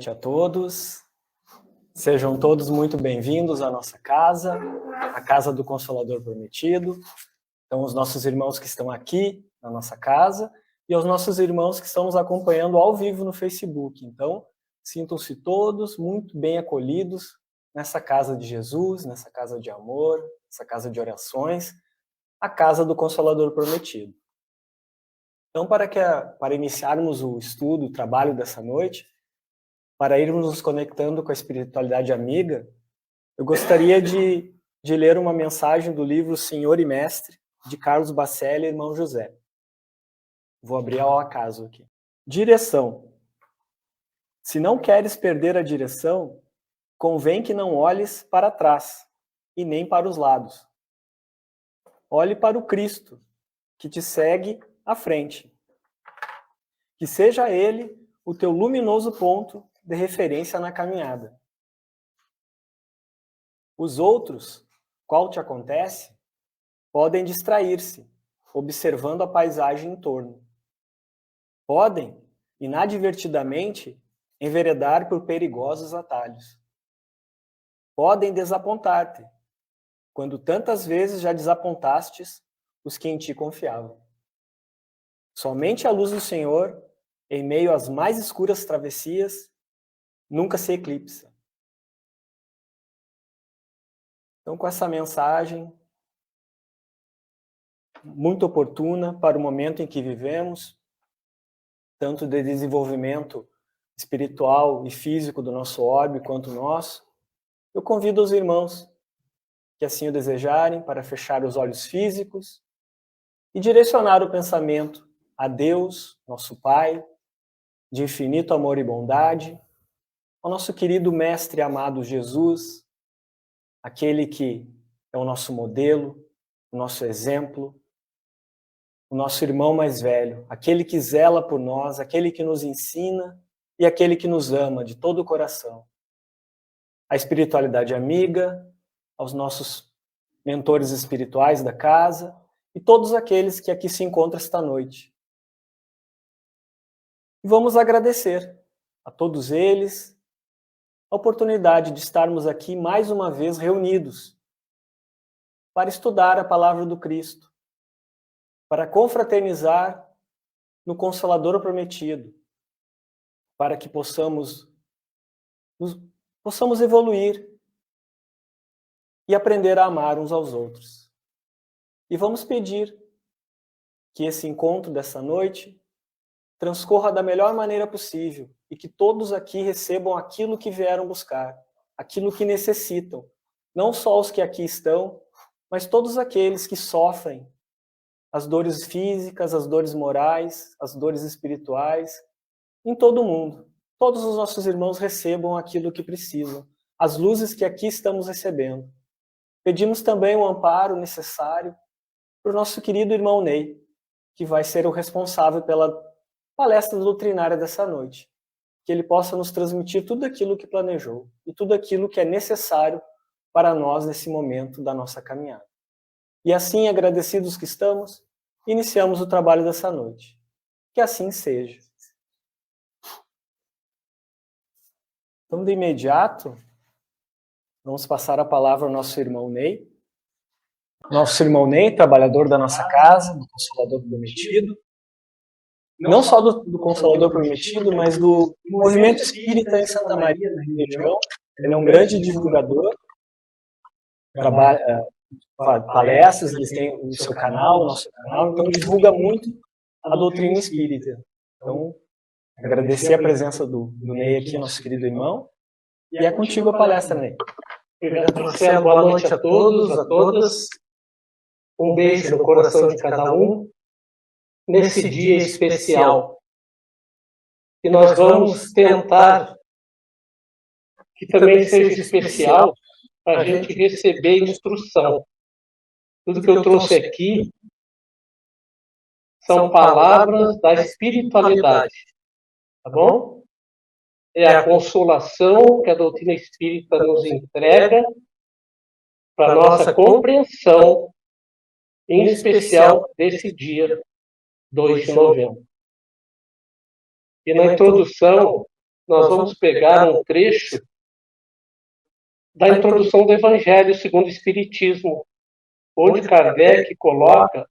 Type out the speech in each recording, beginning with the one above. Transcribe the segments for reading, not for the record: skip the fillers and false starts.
noite a todos. Sejam todos muito bem-vindos à nossa casa, a Casa do Consolador Prometido. Então, os nossos irmãos que estão aqui na nossa casa e aos nossos irmãos que estão nos acompanhando ao vivo no Facebook. Então, sintam-se todos muito bem acolhidos nessa casa de Jesus, nessa casa de amor, nessa casa de orações, a Casa do Consolador Prometido. Então, para iniciarmos o estudo, o trabalho dessa noite, para irmos nos conectando com a espiritualidade amiga, eu gostaria de ler uma mensagem do livro Senhor e Mestre, de Carlos Bacelli e Irmão José. Vou abrir ao acaso aqui. Direção. Se não queres perder a direção, convém que não olhes para trás e nem para os lados. Olhe para o Cristo, que te segue à frente. Que seja Ele o teu luminoso ponto de referência na caminhada. Os outros, qual te acontece, podem distrair-se, observando a paisagem em torno. Podem, inadvertidamente, enveredar por perigosos atalhos. Podem desapontar-te, quando tantas vezes já desapontastes os que em ti confiavam. Somente a luz do Senhor, em meio às mais escuras travessias, nunca se eclipsa. Então, com essa mensagem muito oportuna para o momento em que vivemos, tanto de desenvolvimento espiritual e físico do nosso orbe quanto nosso, eu convido os irmãos que assim o desejarem para fechar os olhos físicos e direcionar o pensamento a Deus, nosso Pai, de infinito amor e bondade, ao nosso querido Mestre amado Jesus, aquele que é o nosso modelo, o nosso exemplo, o nosso irmão mais velho, aquele que zela por nós, aquele que nos ensina e aquele que nos ama de todo o coração. A espiritualidade amiga, aos nossos mentores espirituais da casa e todos aqueles que aqui se encontram esta noite. E vamos agradecer a todos eles a oportunidade de estarmos aqui mais uma vez reunidos para estudar a palavra do Cristo, para confraternizar no Consolador Prometido, para que possamos evoluir e aprender a amar uns aos outros. E vamos pedir que esse encontro dessa noite transcorra da melhor maneira possível e que todos aqui recebam aquilo que vieram buscar, aquilo que necessitam, não só os que aqui estão, mas todos aqueles que sofrem as dores físicas, as dores morais, as dores espirituais, em todo o mundo. Todos os nossos irmãos recebam aquilo que precisam, as luzes que aqui estamos recebendo. Pedimos também o amparo necessário para o nosso querido irmão Ney, que vai ser o responsável pela palestra doutrinária dessa noite. Que ele possa nos transmitir tudo aquilo que planejou e tudo aquilo que é necessário para nós nesse momento da nossa caminhada. E assim, agradecidos que estamos, iniciamos o trabalho dessa noite. Que assim seja. Então, de imediato, vamos passar a palavra ao nosso irmão Ney. Nosso irmão Ney, trabalhador da nossa casa, do Consolador Prometido. Não só do Consolador Prometido, mas do movimento espírita em Santa Maria, na região. Ele é um grande divulgador, trabalha palestras, eles têm o seu canal, o nosso canal, então divulga muito a doutrina espírita. Então, agradecer a presença do Ney aqui, nosso querido irmão, e é contigo a palestra, Ney. Obrigado, Marcelo. Boa noite a todos, a todas. Um beijo no coração de cada um, nesse dia especial. E nós vamos tentar que também seja especial para a gente receber instrução. Tudo que eu trouxe aqui são palavras da espiritualidade, tá bom? É a consolação que a doutrina espírita nos entrega para nossa compreensão, em especial desse dia 2 de novembro. E na introdução, nós vamos pegar um trecho da introdução do Evangelho segundo o Espiritismo, onde Kardec coloca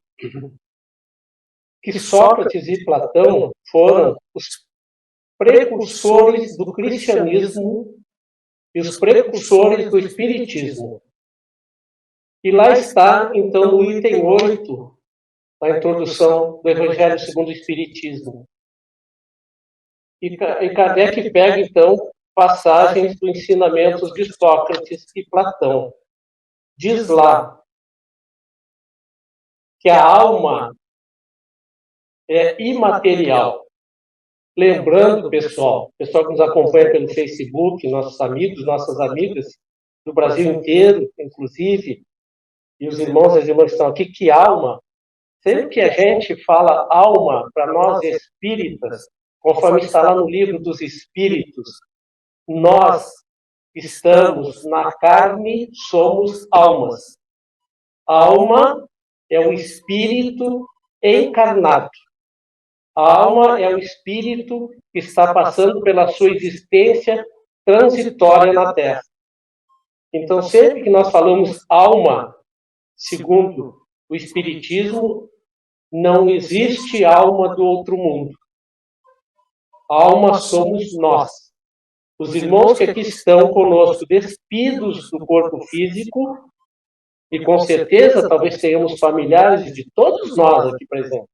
que Sócrates e Platão foram os precursores do cristianismo e os precursores do espiritismo. E lá está, então, no item 8, da introdução do Evangelho segundo o Espiritismo. E Kardec pega, então, passagens dos ensinamentos de Sócrates e Platão. Diz lá que a alma é imaterial. Lembrando, pessoal que nos acompanha pelo Facebook, nossos amigos, nossas amigas do Brasil inteiro, inclusive, e os irmãos e as irmãs que estão aqui, que alma, sempre que a gente fala alma, para nós espíritas, conforme está lá no livro dos Espíritos, nós estamos na carne, somos almas. Alma é o espírito encarnado. A alma é o espírito que está passando pela sua existência transitória na Terra. Então, sempre que nós falamos alma, segundo o Espiritismo, não existe alma do outro mundo. Alma somos nós. Os irmãos que aqui estão conosco, despidos do corpo físico, e com certeza talvez tenhamos familiares de todos nós aqui presentes.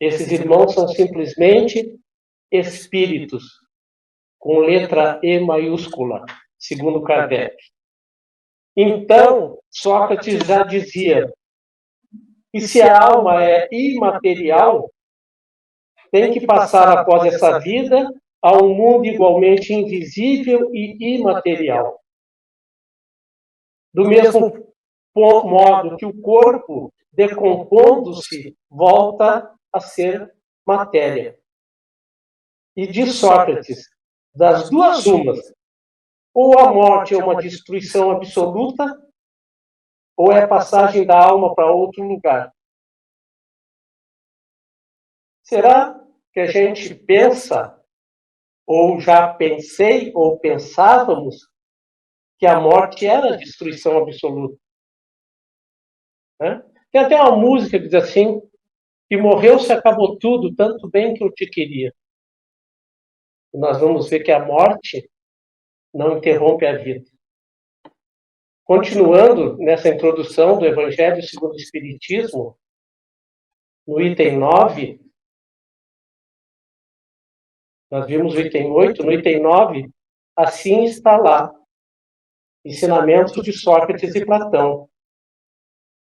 Esses irmãos são simplesmente espíritos, com letra E maiúscula, segundo Kardec. Então, Sócrates já dizia que se a alma é imaterial, tem que passar após essa vida a um mundo igualmente invisível e imaterial. Do mesmo modo que o corpo, decompondo-se, volta a ser matéria. E diz Sócrates, das duas umas, ou a morte é uma destruição absoluta, ou é a passagem da alma para outro lugar. Será que a gente pensa, ou já pensei, ou pensávamos, que a morte era a destruição absoluta? Tem até uma música que diz assim, que morreu se acabou tudo, tanto bem que eu te queria. E nós vamos ver que a morte não interrompe a vida. Continuando nessa introdução do Evangelho segundo o Espiritismo, no item 9, nós vimos o item 8, no item 9, assim está lá, ensinamentos de Sócrates e Platão,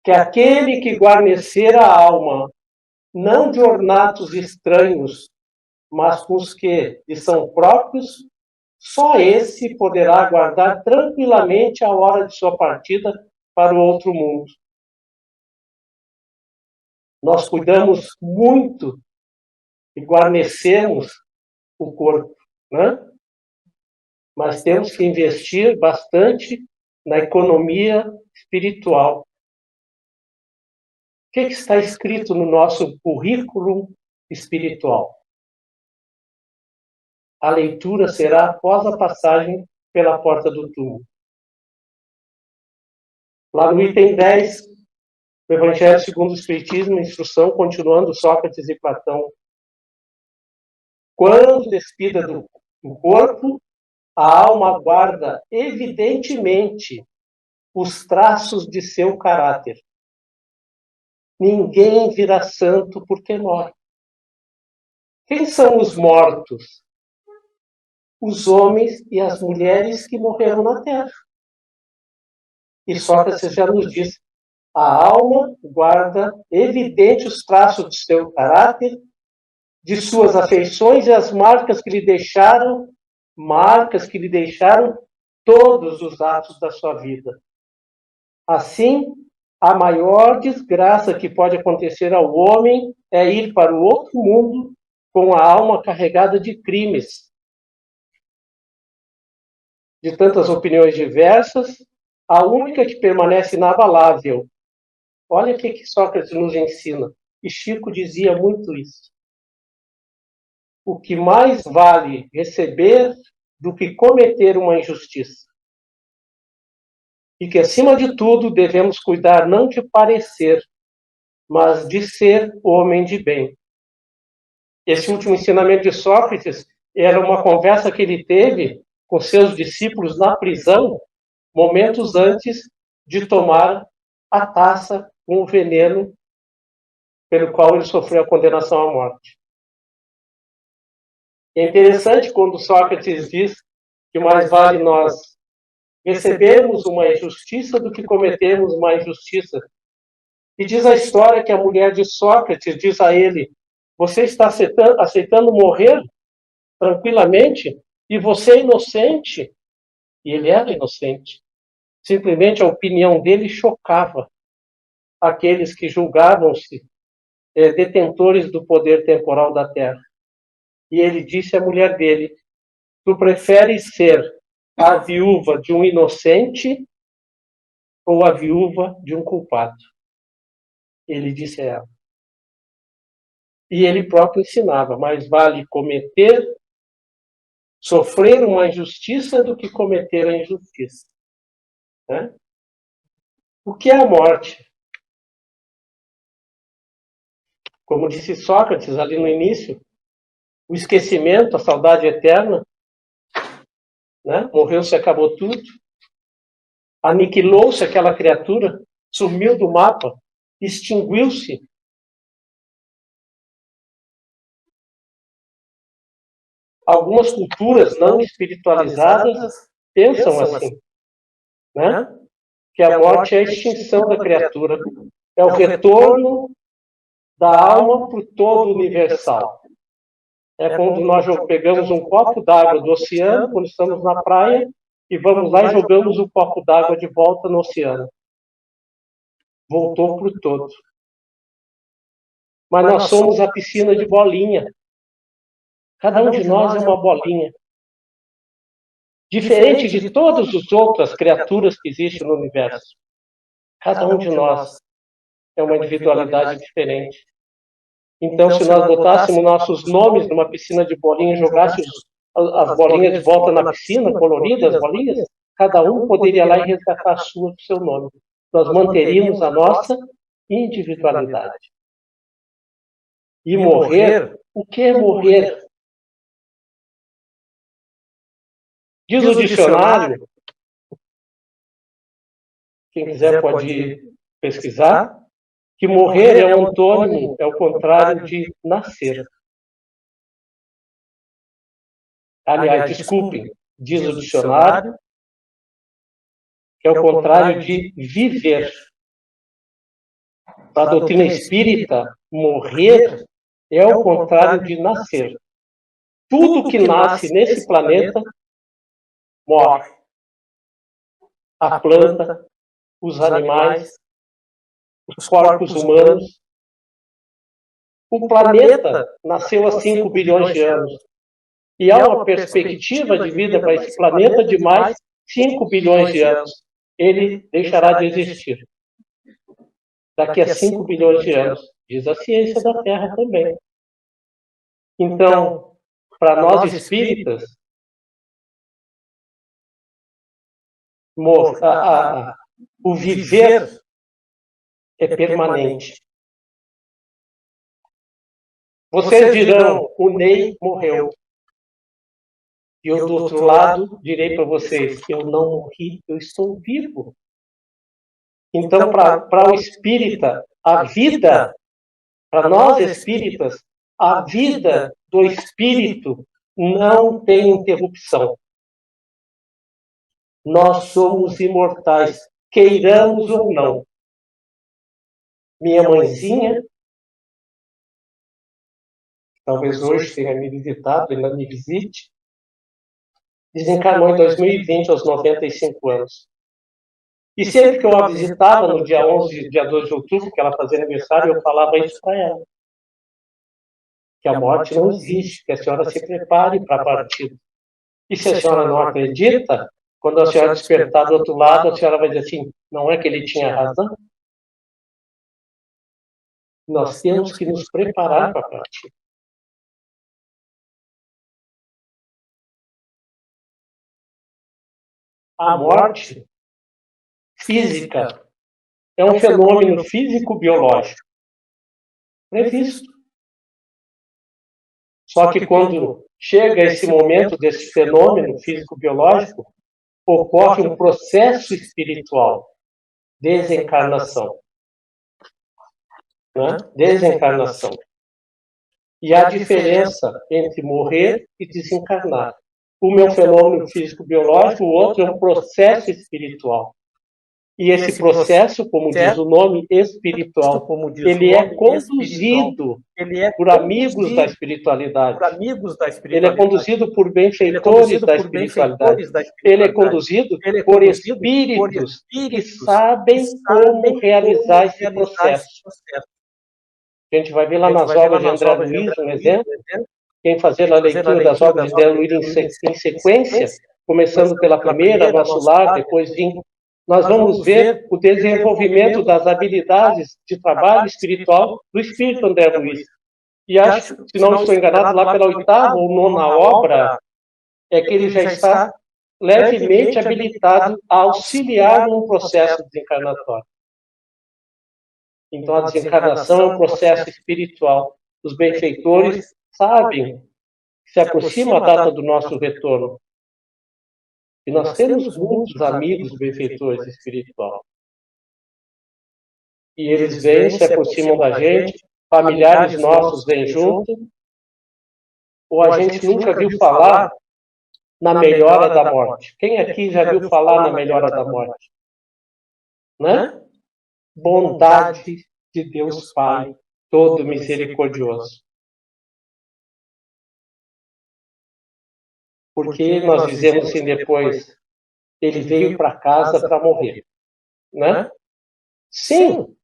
que aquele que guarnecer a alma, não de ornatos estranhos, mas com os que lhe são próprios, só esse poderá aguardar tranquilamente a hora de sua partida para o outro mundo. Nós cuidamos muito e guarnecemos o corpo, né? Mas temos que investir bastante na economia espiritual. O que está escrito no nosso currículo espiritual? A leitura será após a passagem pela porta do túmulo. Lá no item 10, o Evangelho segundo o Espiritismo, instrução, continuando Sócrates e Platão. Quando despida do corpo, a alma guarda evidentemente os traços de seu caráter. Ninguém virá santo porque morre. Quem são os mortos? Os homens e as mulheres que morreram na terra. E Sócrates já nos diz, a alma guarda evidente os traços de seu caráter, de suas afeições e as marcas que lhe deixaram todos os atos da sua vida. Assim, a maior desgraça que pode acontecer ao homem é ir para o outro mundo com a alma carregada de crimes. De tantas opiniões diversas, a única que permanece inabalável. Olha o que Sócrates nos ensina. E Chico dizia muito isso. o que mais vale receber do que cometer uma injustiça. E que, acima de tudo, devemos cuidar não de parecer, mas de ser homem de bem. Esse último ensinamento de Sócrates era uma conversa que ele teve com seus discípulos na prisão, momentos antes de tomar a taça com o veneno pelo qual ele sofreu a condenação à morte. É interessante quando Sócrates diz que mais vale nós recebermos uma injustiça do que cometermos uma injustiça. E diz a história que a mulher de Sócrates diz a ele: você está aceitando morrer tranquilamente e você é inocente? E ele era inocente. Simplesmente a opinião dele chocava aqueles que julgavam-se detentores do poder temporal da terra. E ele disse à mulher dele: tu preferes ser a viúva de um inocente ou a viúva de um culpado? Ele disse a ela. E ele próprio ensinava: mais vale sofrer uma injustiça do que cometer a injustiça. Né? O que é a morte? Como disse Sócrates ali no início, o esquecimento, a saudade eterna, né? Morreu-se, acabou tudo. Aniquilou-se aquela criatura, sumiu do mapa, extinguiu-se. Algumas culturas não espiritualizadas pensam assim, né? Que a morte é a extinção da criatura, é o retorno da alma para o todo universal. É quando nós pegamos um copo d'água do oceano, quando estamos na praia, e vamos lá e jogamos o copo d'água de volta no oceano. Voltou para o todo. Mas nós somos a piscina de bolinha. Cada um de nós é uma bolinha. Diferente de todas as outras criaturas que existem no universo. Cada um de nós é uma individualidade diferente. Então, se nós botássemos nossos nomes numa piscina de bolinha e jogássemos as bolinhas de volta na piscina, coloridas, as bolinhas, cada um poderia ir lá e resgatar a sua do seu nome. Nós manteríamos a nossa individualidade. E morrer, o que é morrer? Diz o dicionário, quem quiser pode pesquisar, que morrer é um antônimo, é o contrário de nascer. Aliás, desculpem, diz o dicionário, que é o contrário de viver. Para a doutrina espírita, morrer é o contrário de nascer. Tudo que nasce nesse planeta morre. A planta, os animais, os corpos humanos. O planeta nasceu há 5 bilhões de anos. E há uma perspectiva de vida para esse planeta de mais 5 bilhões de anos. Ele deixará de existir. Daqui a 5 bilhões de anos. Diz a ciência da Terra também. Então, para nós espíritas, o viver é permanente. Vocês dirão, o Ney morreu. E eu, do outro lado, direi para vocês, eu não morri, eu estou vivo. Então, para o espírita, a vida, para nós espíritas, a vida do espírito não tem interrupção. Nós somos imortais, queiramos ou não. Minha mãezinha, talvez hoje tenha me visitado, ainda me visite, desencarnou em 2020, aos 95 anos. E sempre que eu a visitava, no dia 11, dia 2 de outubro, que ela fazia aniversário, eu falava isso para ela. Que a morte não existe, que a senhora se prepare para a partida. E se a senhora não acredita, quando a senhora despertar do outro lado, a senhora vai dizer assim, não é que ele tinha razão? Nós temos que nos preparar para a partida. a morte física é um fenômeno físico-biológico previsto. Só que quando chega esse momento desse fenômeno físico-biológico, ocorre um processo espiritual, desencarnação. Né? Desencarnação. E há diferença entre morrer e desencarnar. Um é um fenômeno físico-biológico, o outro é um processo espiritual. E esse processo, como diz o nome, espiritual, ele é conduzido por amigos da espiritualidade. Ele é conduzido por benfeitores da espiritualidade. Ele é conduzido por espíritos que sabem como realizar esse processo. A gente vai ver lá nas obras de André Luiz, um exemplo. Quem fazer a leitura das obras de André Luiz em sequência, começando pela primeira, Nosso Lar, depois nós vamos ver o desenvolvimento das habilidades de trabalho espiritual do espírito André Luiz. E acho, se não estou enganado, lá pela 8ª ou 9ª obra, é que ele já está levemente habilitado a auxiliar num processo desencarnatório. Então, a desencarnação é um processo espiritual. Os benfeitores sabem que se aproxima a data do nosso retorno. E nós temos muitos amigos benfeitores espirituais. E eles vêm, se aproximam da gente, familiares nossos vêm junto, ou a gente nunca viu falar na melhora da morte. Quem aqui já viu falar na melhora da morte? Né? Bondade de Deus Pai, todo misericordioso. Porque nós dizemos assim depois, ele veio para casa para morrer. Né? Sim,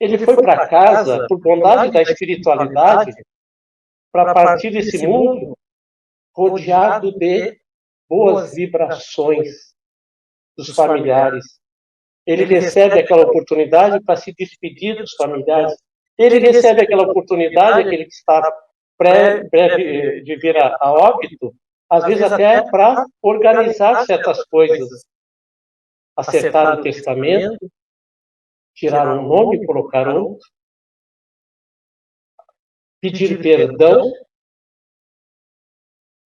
ele foi para casa por bondade da espiritualidade para partir desse mundo rodeado de boas vibrações dos familiares. Ele recebe aquela oportunidade para se despedir dos familiares. Ele recebe aquela oportunidade, aquele que está breve de vir a óbito, às vezes até para organizar certas coisas. Acertar o testamento, tirar um nome e colocar outro, pedir perdão,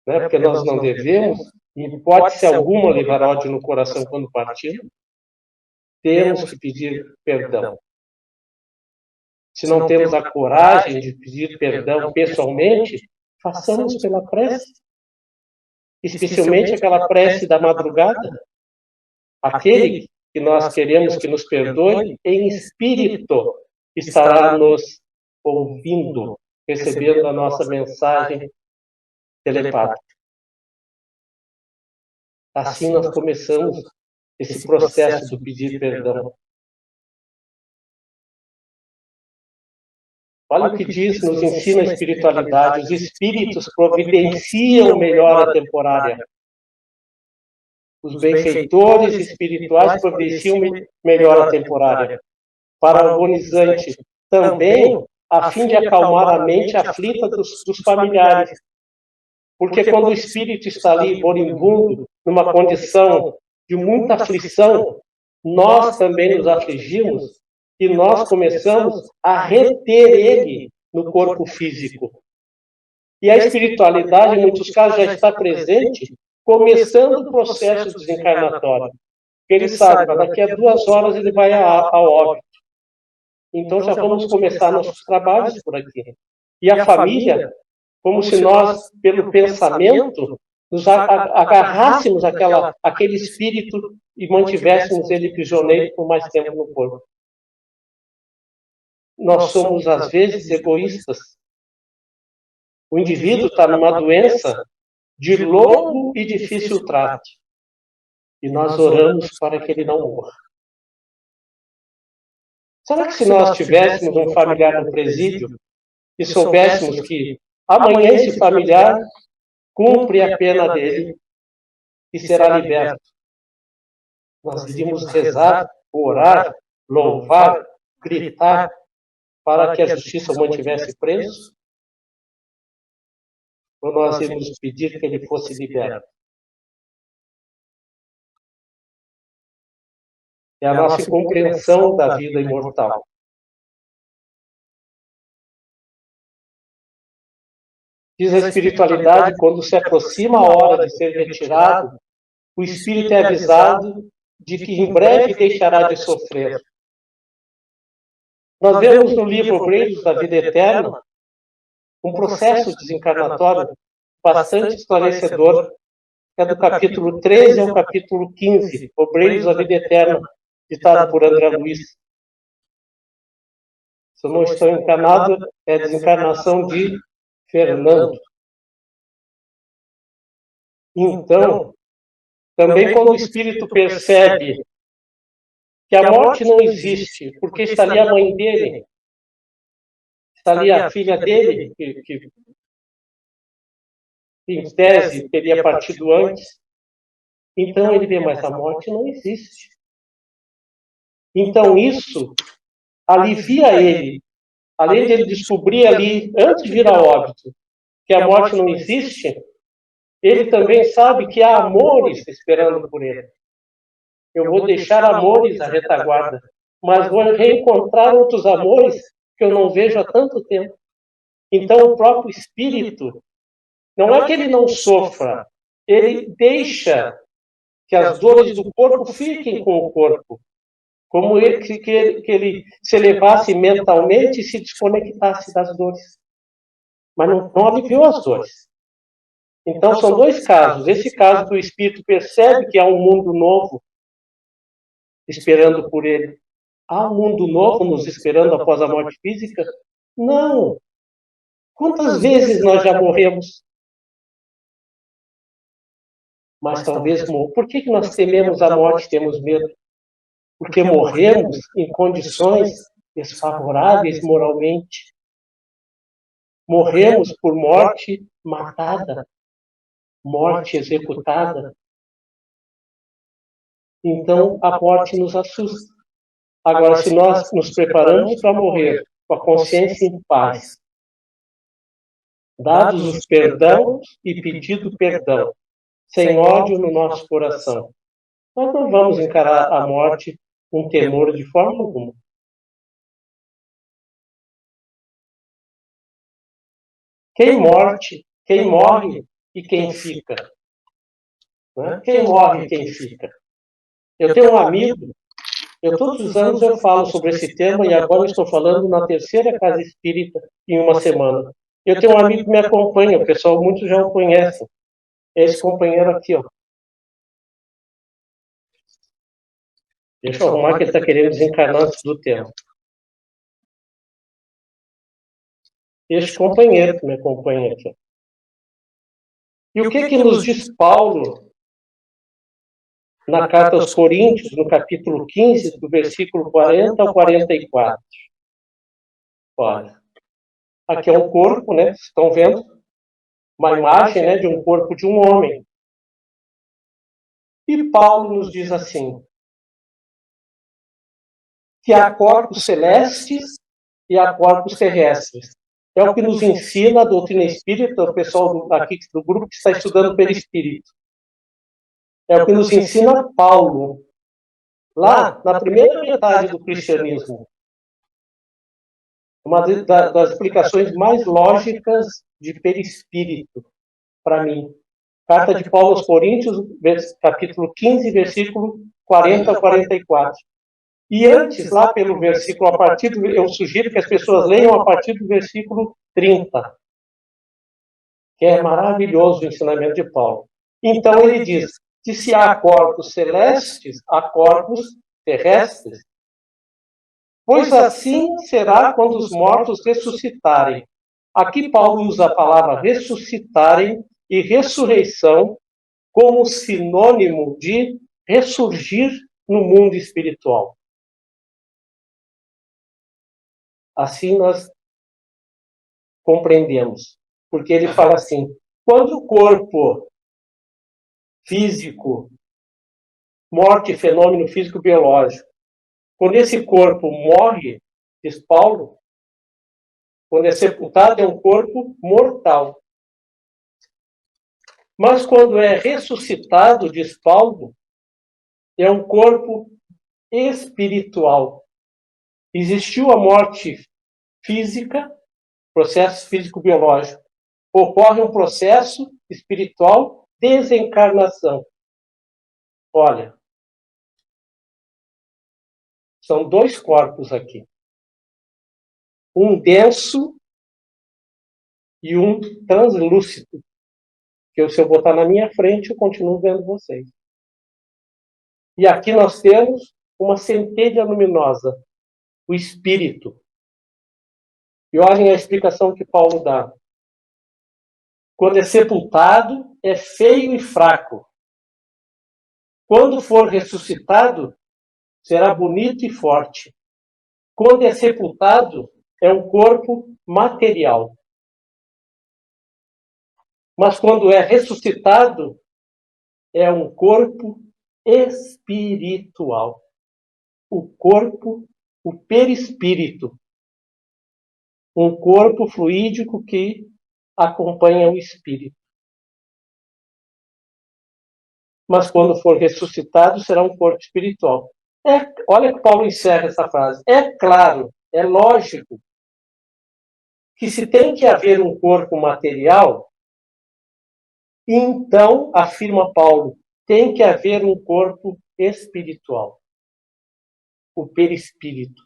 né, porque nós não devemos, em hipótese alguma, levar ódio no coração quando partimos. Temos que pedir perdão. Se não temos a coragem de pedir perdão pessoalmente, façamos pela prece. Especialmente aquela prece da madrugada. Aquele que nós queremos que nos perdoe, em espírito, estará nos ouvindo, recebendo a nossa mensagem telepática. Assim nós começamos esse processo do pedir perdão. Olha o que diz, nos ensina a espiritualidade. Os espíritos providenciam melhora temporária. Os benfeitores espirituais providenciam melhora temporária. Para o agonizante também, a fim de acalmar a mente aflita dos familiares. Porque quando o espírito está ali moribundo, numa condição de muita aflição, nós também nos afligimos e nós começamos a reter ele no corpo físico. E a espiritualidade, em muitos casos, já está presente, começando o processo desencarnatório. Ele sabe, mas daqui a 2 horas ele vai ao óbito. Então já vamos começar nossos trabalhos por aqui. E a família, como se nós, pelo pensamento, nos agarrássemos àquele espírito e mantivéssemos ele prisioneiro por mais tempo no corpo. Nós somos, às vezes, egoístas. O indivíduo está numa doença de longo e difícil trato. E nós oramos para que ele não morra. Será que se nós tivéssemos um familiar no presídio e soubéssemos que amanhã esse familiar cumpre a pena dele e será liberto, nós iríamos rezar, orar, louvar, gritar para que a justiça o mantivesse preso? Ou nós iríamos pedir que ele fosse liberto? é a nossa compreensão da vida imortal. Diz a espiritualidade, quando se aproxima a hora de ser retirado, o espírito é avisado de que em breve deixará de sofrer. Nós vemos no livro Obreiros da Vida Eterna um processo desencarnatório bastante esclarecedor, que é do capítulo 13 ao capítulo 15, Obreiros da Vida Eterna, ditado por André Luiz. Se eu não estou enganado, é a desencarnação de Fernando. Então, também quando o espírito percebe que a morte não existe, porque está ali a mãe dele, está ali a filha dele, que em tese teria partido antes, então ele vê, mas a morte não existe. Então isso alivia ele, além de ele descobrir ali, antes de vir a óbito, que a morte não existe, ele também sabe que há amores esperando por ele. Eu vou deixar amores à retaguarda, mas vou reencontrar outros amores que eu não vejo há tanto tempo. Então o próprio espírito, não é que ele não sofra, ele deixa que as dores do corpo fiquem com o corpo, como que ele se elevasse mentalmente e se desconectasse das dores. Mas não aliviou as dores. Então são dois casos. Esse caso do espírito percebe que há um mundo novo esperando por ele. Há um mundo novo nos esperando após a morte física? Não. Quantas vezes nós já morremos? Mas talvez morrer. Por que nós tememos a morte, temos medo? Porque morremos em condições desfavoráveis moralmente. Morremos por morte matada, morte executada. Então a morte nos assusta. Agora, se nós nos preparamos para morrer com a consciência em paz, dados os perdão e pedido perdão, sem ódio no nosso coração, nós não vamos encarar a morte com temor de forma alguma. Quem morre e quem fica. Né? Quem morre e quem fica. Eu tenho um amigo, todos os anos eu falo sobre esse tema e agora eu estou falando na terceira casa espírita em uma semana. Eu tenho um amigo que me acompanha, o pessoal muitos já o conhecem. É esse companheiro aqui, ó. Deixa eu arrumar que ele está querendo desencarnar antes do tempo. Este companheiro que me acompanha aqui. E o que nos diz Paulo na carta aos Coríntios, no capítulo 15, do versículo 40 ao 44? Olha, aqui é um corpo, né? Vocês estão vendo? Uma imagem, né, de um corpo de um homem. E Paulo nos diz assim, que há corpos celestes e há corpos terrestres. É o que nos ensina a doutrina espírita, o pessoal aqui do grupo que está estudando perispírito. É o que nos ensina Paulo, lá na primeira metade do cristianismo. Uma das explicações mais lógicas de perispírito, para mim. Carta de Paulo aos Coríntios, capítulo 15, versículo 40 a 44. E antes, lá pelo versículo, eu sugiro que as pessoas leiam a partir do versículo 30, que é maravilhoso o ensinamento de Paulo. Então ele diz que se há corpos celestes, há corpos terrestres. Pois assim será quando os mortos ressuscitarem. Aqui Paulo usa a palavra ressuscitarem e ressurreição como sinônimo de ressurgir no mundo espiritual. Assim nós compreendemos. Porque ele fala assim, quando o corpo físico, morte, fenômeno físico-biológico, quando esse corpo morre, diz Paulo, quando é sepultado é um corpo mortal. Mas quando é ressuscitado, diz Paulo, é um corpo espiritual. Existiu a morte física, processo físico-biológico. Ocorre um processo espiritual, desencarnação. Olha, são dois corpos aqui. Um denso e um translúcido. Que se eu botar na minha frente, eu continuo vendo vocês. E aqui nós temos uma centelha luminosa, o espírito. E olhem a explicação que Paulo dá. Quando é sepultado, é feio e fraco. Quando for ressuscitado, será bonito e forte. Quando é sepultado, é um corpo material. Mas quando é ressuscitado, é um corpo espiritual. O corpo, o perispírito. Um corpo fluídico que acompanha o espírito. Mas quando for ressuscitado, será um corpo espiritual. Olha que Paulo encerra essa frase. É claro, é lógico, que se tem que haver um corpo material, então, afirma Paulo, tem que haver um corpo espiritual. O perispírito.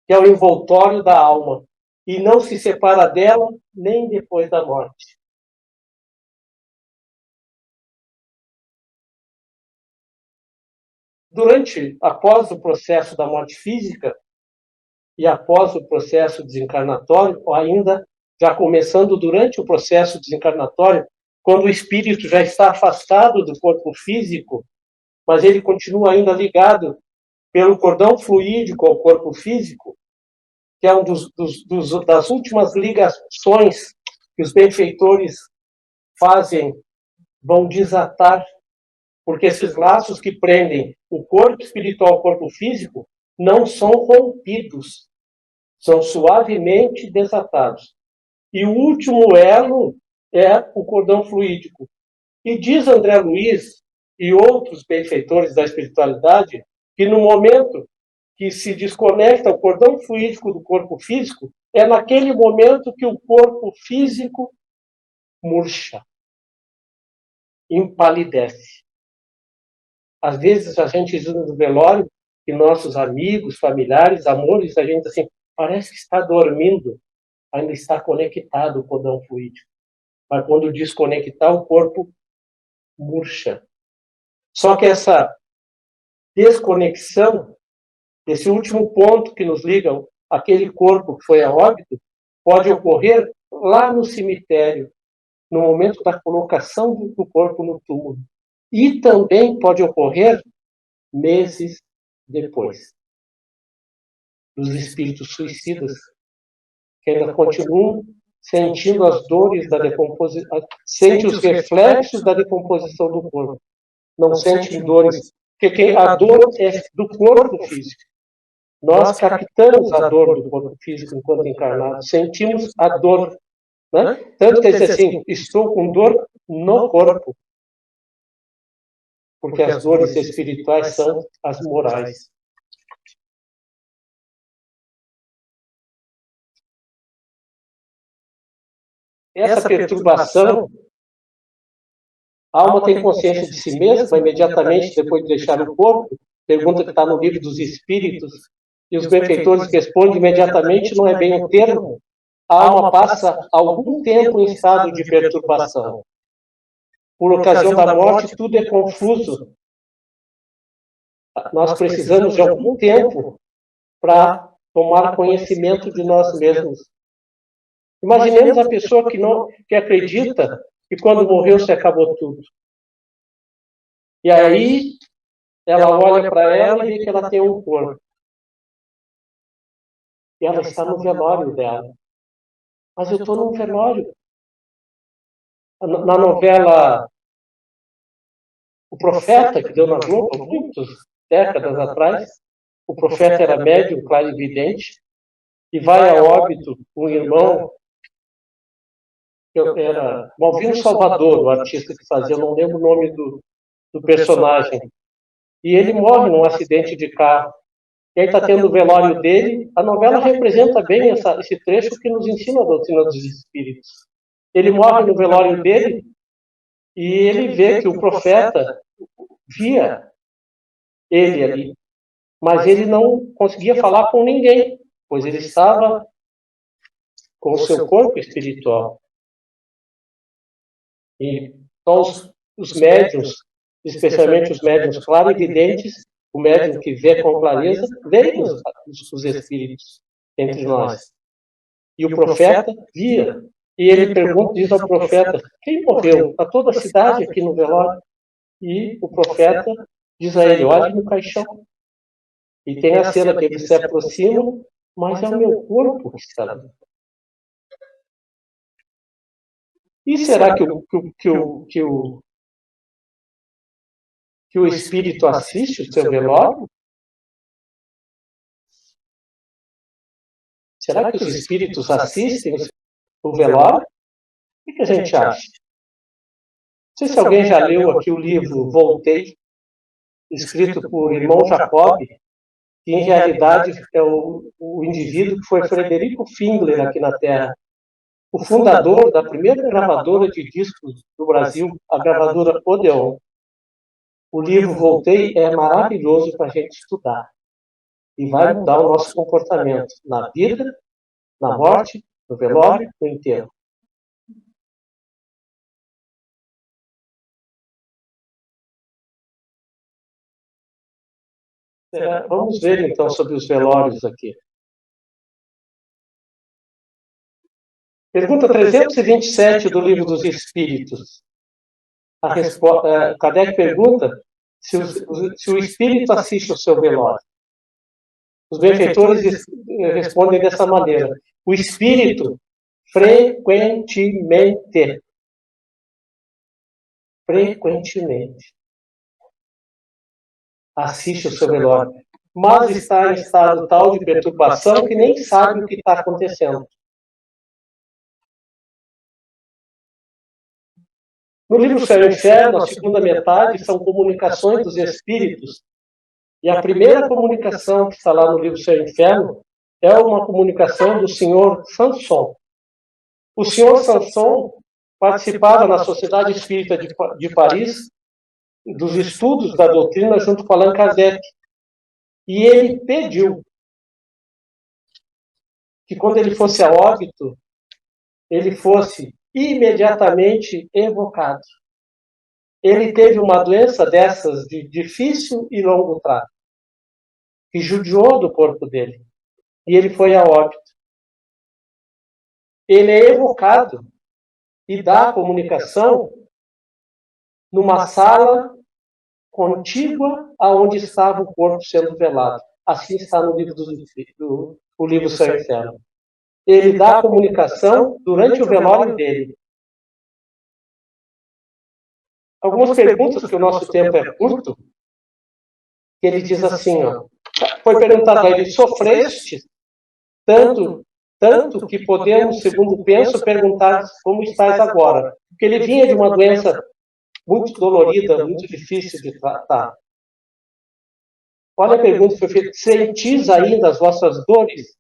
Que é o envoltório da alma. E não se separa dela nem depois da morte. Após o processo da morte física e após o processo desencarnatório, ou ainda já começando durante o processo desencarnatório, quando o espírito já está afastado do corpo físico, mas ele continua ainda ligado pelo cordão fluídico ao corpo físico, que é das últimas ligações que os benfeitores vão desatar, porque esses laços que prendem o corpo espiritual ao corpo físico não são rompidos, são suavemente desatados. E o último elo é o cordão fluídico. E diz André Luiz e outros benfeitores da espiritualidade que no momento que se desconecta o cordão fluídico do corpo físico, é naquele momento que o corpo físico murcha, empalidece. Às vezes a gente diz no velório que nossos amigos, familiares, amores, a gente assim, parece que está dormindo, ainda está conectado o cordão fluídico. Mas quando desconectar, o corpo murcha. Só que essa desconexão, esse último ponto que nos liga aquele corpo que foi a óbito, pode ocorrer lá no cemitério, no momento da colocação do corpo no túmulo. E também pode ocorrer meses depois. Dos espíritos suicidas, que ainda continuam sentindo as dores da decomposição, sente os reflexos da decomposição do corpo. Não sentem dores, porque a dor é do corpo físico. Nós captamos a dor do corpo físico enquanto encarnados, sentimos a dor. Né? Tanto que diz assim, estou com dor no corpo. Porque as dores espirituais são as morais. Essa perturbação, a alma tem consciência de si mesma imediatamente depois de deixar o corpo, pergunta que está no livro dos Espíritos, e os benfeitores respondem imediatamente, não é bem o termo, a alma passa algum tempo em estado de perturbação. Por ocasião da morte, tudo é confuso. Nós precisamos de algum tempo para tomar conhecimento de nós mesmos. Imaginemos a pessoa que acredita que quando morreu se acabou tudo. E aí ela olha para ela e vê que ela tem um corpo. E ela está no velório dela. Mas eu estou num velório. Na novela O Profeta, que deu na Globo, muitas décadas atrás, o profeta era médium, clarividente, e vai a óbito um irmão, que era Malvino Salvador, o artista que fazia, eu não lembro o nome do personagem. e ele morre num acidente de carro. E aí está tendo o velório dele. A novela representa bem esse trecho que nos ensina a doutrina dos espíritos. Ele morre no velório dele e ele vê que o profeta via ele ali, mas ele não conseguia falar com ninguém, pois ele estava com o seu corpo espiritual. E então os médiuns, especialmente os médiuns clarividentes, o médium que vê com clareza, veem os espíritos entre nós. E o profeta via. E ele pergunta, diz ao profeta, quem morreu? Está toda a cidade aqui no velório. E o profeta diz a ele, olhe no caixão. E tem a cena que ele se aproxima, mas é o meu corpo que está ali. E será que o espírito assiste o seu velório? Será que os espíritos assistem o velório? O que a gente acha? Não sei se alguém já leu aqui o livro Voltei, escrito por irmão Jacob, que em realidade é o indivíduo que foi Frederico Findler aqui na Terra, o fundador da primeira gravadora de discos do Brasil, a gravadora Odeon. O livro Voltei é maravilhoso para a gente estudar e vai mudar o nosso comportamento na vida, na morte, no velório, no enterro. Vamos ver então sobre os velórios aqui. Pergunta 327 do Livro dos Espíritos. Kardec pergunta se o espírito assiste ao seu velório. Os benfeitores respondem dessa maneira. O espírito frequentemente assiste ao seu velório, mas está em estado tal de perturbação que nem sabe o que está acontecendo. No livro Céu e Inferno, a segunda metade são comunicações dos espíritos. E a primeira comunicação que está lá no livro Céu e Inferno é uma comunicação do senhor Sanson. O senhor Sanson participava na Sociedade Espírita de Paris dos estudos da doutrina junto com Allan Kardec. E ele pediu que quando ele fosse a óbito, ele fosse imediatamente evocado. Ele teve uma doença dessas de difícil e longo trato, que judiou do corpo dele. E ele foi a óbito. Ele é evocado e dá a comunicação numa sala contígua aonde estava o corpo sendo velado. Assim está no livro do livro Céu e Inferno. Ele dá a comunicação durante o velório dele. Algumas perguntas, que o nosso tempo é curto, que ele diz assim, ó, foi perguntado a ele, sofreste tanto que podemos, segundo penso, perguntar como estás agora. Porque ele vinha de uma doença muito dolorida, muito difícil de tratar. Olha a pergunta que foi feita, sentis ainda as vossas dores?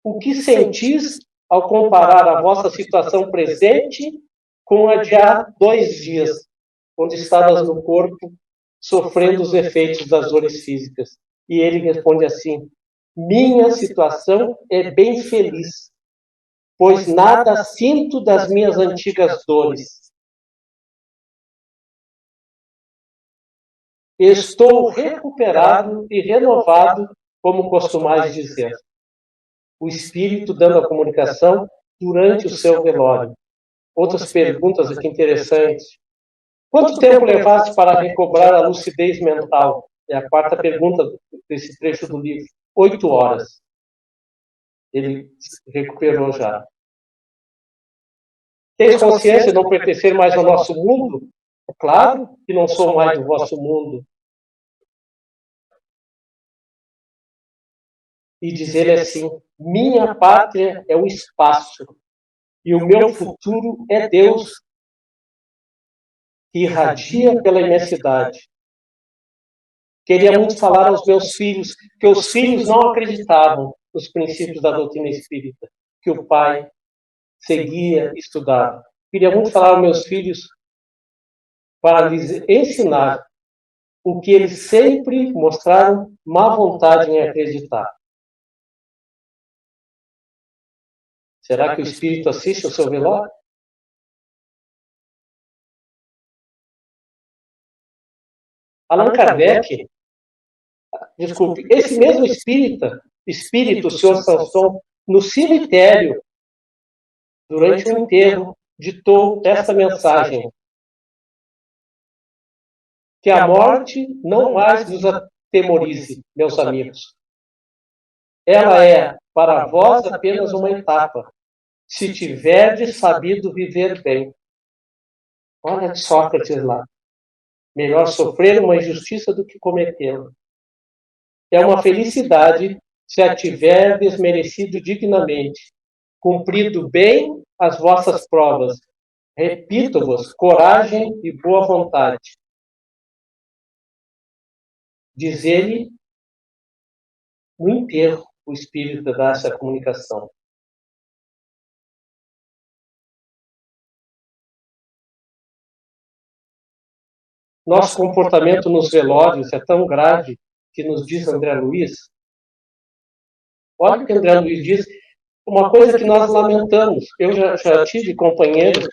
O que sentis ao comparar a vossa situação presente com a de há 2 dias, onde estavas no corpo, sofrendo os efeitos das dores físicas? E ele responde assim, minha situação é bem feliz, pois nada sinto das minhas antigas dores. Estou recuperado e renovado, como costumais dizer. O espírito dando a comunicação durante o seu velório. Outras perguntas aqui interessantes. Quanto tempo levaste para recobrar a lucidez mental? É a quarta pergunta desse trecho do livro. 8 horas. Ele recuperou já. Tens consciência de não pertencer mais ao nosso mundo? É claro que não sou mais do vosso mundo. E dizer assim, minha pátria é o espaço e o meu futuro é Deus, que irradia pela imensidade. Queria muito falar aos meus filhos que os filhos não acreditavam nos princípios da doutrina espírita, que o pai seguia, estudava. Queria muito falar aos meus filhos para lhes ensinar o que eles sempre mostraram má vontade em acreditar. Será que o Espírito assiste ao seu velório? Allan Kardec, desculpe, esse mesmo espírito, o senhor Sanson, no cemitério, durante o enterro, ditou esta mensagem: que a morte não mais nos atemorize, meus amigos. Ela é, para vós, apenas uma etapa, se tiverdes sabido viver bem. Olha Sócrates lá. Melhor sofrer uma injustiça do que cometê-la. É uma felicidade se a tiverdes merecido dignamente, cumprido bem as vossas provas. Repito-vos, coragem e boa vontade. Diz ele no enterro, o espírito dá essa comunicação. Nosso comportamento nos velórios é tão grave que nos diz André Luiz. Olha o que André Luiz diz, uma coisa que nós lamentamos. Eu já tive companheiros